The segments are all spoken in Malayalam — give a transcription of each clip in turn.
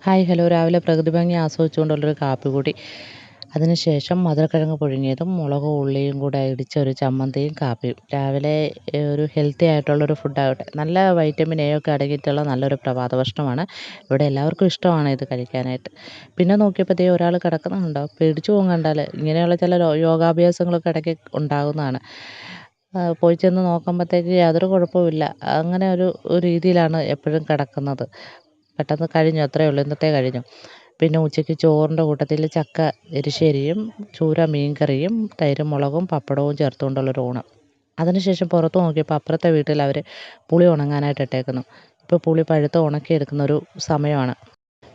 ഹായ് ഹലോ രാവിലെ പ്രകൃതി ഭംഗി ആസ്വദിച്ചുകൊണ്ടുള്ളൊരു കാപ്പി കൂടി. അതിനുശേഷം മധുരക്കിഴങ്ങ് പുഴുങ്ങിയതും മുളകും ഉള്ളിയും കൂടെ ഇടിച്ച ഒരു ചമ്മന്തിയും കാപ്പിയും. രാവിലെ ഒരു ഹെൽത്തി ആയിട്ടുള്ളൊരു ഫുഡാകട്ടെ, നല്ല വൈറ്റമിൻ എ ഒക്കെ അടങ്ങിയിട്ടുള്ള നല്ലൊരു പ്രഭാത ഭക്ഷണമാണ്. ഇവിടെ എല്ലാവർക്കും ഇഷ്ടമാണ് ഇത് കഴിക്കാനായിട്ട്. പിന്നെ നോക്കിയപ്പോൾ ഒരാൾ കിടക്കുന്നുണ്ടോ, പേടിച്ചു പോകും കണ്ടാൽ. ഇങ്ങനെയുള്ള ചില യോഗാഭ്യാസങ്ങളൊക്കെ ഇടയ്ക്ക് ഉണ്ടാകുന്നതാണ്. പോയി ചെന്ന് നോക്കുമ്പോഴത്തേക്ക് യാതൊരു കുഴപ്പമില്ല. അങ്ങനെ ഒരു രീതിയിലാണ് എപ്പോഴും കിടക്കുന്നത്. പെട്ടെന്ന് കഴിഞ്ഞു, അത്രയേ ഉള്ളൂ, ഇന്നത്തെ കഴിഞ്ഞു. പിന്നെ ഉച്ചയ്ക്ക് ചോറിൻ്റെ കൂട്ടത്തിൽ ചക്ക എരിശ്ശേരിയും ചൂര മീൻകറിയും തൈരും മുളകും പപ്പടവും ചേർത്തുകൊണ്ടുള്ളൊരു ഊണ്. അതിനുശേഷം പുറത്ത് നോക്കിയപ്പോൾ അപ്പുറത്തെ വീട്ടിൽ അവർ പുളി ഉണങ്ങാനായിട്ട് ഇട്ടേക്കുന്നു. ഇപ്പോൾ പുളി പഴുത്ത് ഉണക്കിയെടുക്കുന്ന ഒരു സമയമാണ്.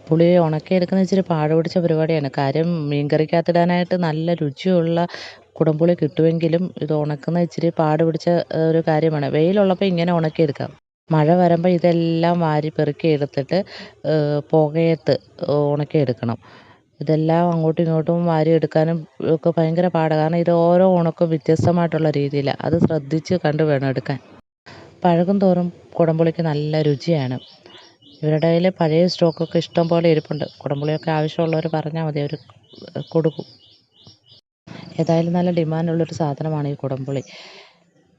പുളി ഉണക്കിയെടുക്കുന്ന ഇച്ചിരി പാട് പിടിച്ച പരിപാടിയാണ്. കാര്യം മീൻകറിക്കകത്തിടാനായിട്ട് നല്ല രുചിയുള്ള കുടംപുളി കിട്ടുമെങ്കിലും ഇത് ഉണക്കുന്ന ഇച്ചിരി പാട് പിടിച്ച ഒരു കാര്യമാണ്. വെയിലുള്ളപ്പോൾ ഇങ്ങനെ ഉണക്കിയെടുക്കാം. മഴ വരുമ്പോൾ ഇതെല്ലാം വാരി പെറുക്കി എടുത്തിട്ട് പുകയത്ത് ഉണക്കിയെടുക്കണം. ഇതെല്ലാം അങ്ങോട്ടും ഇങ്ങോട്ടും വാരി എടുക്കാനും ഒക്കെ ഭയങ്കര പാടാണ്. കാരണം ഇത് ഓരോ ഉണക്കും വ്യത്യസ്തമായിട്ടുള്ള രീതിയിലാണ്. അത് ശ്രദ്ധിച്ച് കണ്ട് വേണം എടുക്കാൻ. പഴകും തോറും കുടംപുളിക്ക് നല്ല രുചിയാണ്. ഇവരുടെ കയ്യിൽ പഴയ സ്റ്റോക്കൊക്കെ ഇഷ്ടം പോലെ ഇരിപ്പുണ്ട്. കുടംപുളിയൊക്കെ ആവശ്യമുള്ളവർ പറഞ്ഞാൽ മതി, അവർ കൊടുക്കും. ഏതായാലും നല്ല ഡിമാൻഡുള്ളൊരു സാധനമാണ് ഈ കുടംപുളി.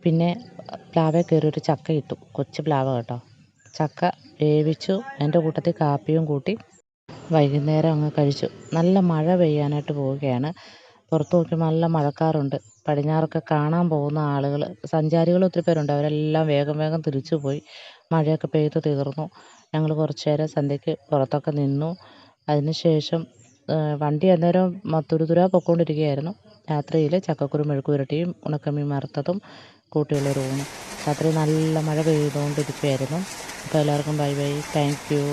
പിന്നെ പ്ലാവിൽ കയറി ഒരു ചക്ക ഇട്ടു. കൊച്ചു പ്ലാവ് കേട്ടോ. ചക്ക വേവിച്ചു, അതിൻ്റെ കൂട്ടത്തിൽ കാപ്പിയും കൂട്ടി വൈകുന്നേരം അങ്ങ് കഴിച്ചു. നല്ല മഴ പെയ്യാനായിട്ട് പോവുകയാണ്. പുറത്ത് നോക്കുമ്പോൾ നല്ല മഴക്കാറുണ്ട്. പടിഞ്ഞാറൊക്കെ കാണാൻ പോകുന്ന ആളുകൾ, സഞ്ചാരികൾ ഒത്തിരി പേരുണ്ട്. അവരെല്ലാം വേഗം വേഗം തിരിച്ചു പോയി. മഴയൊക്കെ പെയ്ത് തീർന്നു. ഞങ്ങൾ കുറച്ച് നേരം സന്ധ്യയ്ക്ക് പുറത്തൊക്കെ നിന്നു. അതിനുശേഷം വണ്ടി അന്നേരം തുരുതുരാ പൊയ്ക്കൊണ്ടിരിക്കുകയായിരുന്നു. രാത്രിയിൽ ചക്കക്കുരു മെഴുക്ക് പുരട്ടിയും ഉണക്കമീൻ വറുത്തതും കൂട്ടിയുള്ളൊരു ഊണ്. രാത്രി നല്ല മഴ പെയ്തുകൊണ്ടിരിക്കുകയായിരുന്നു. അപ്പോൾ എല്ലാവർക്കും ബൈ ബൈ, താങ്ക് യു.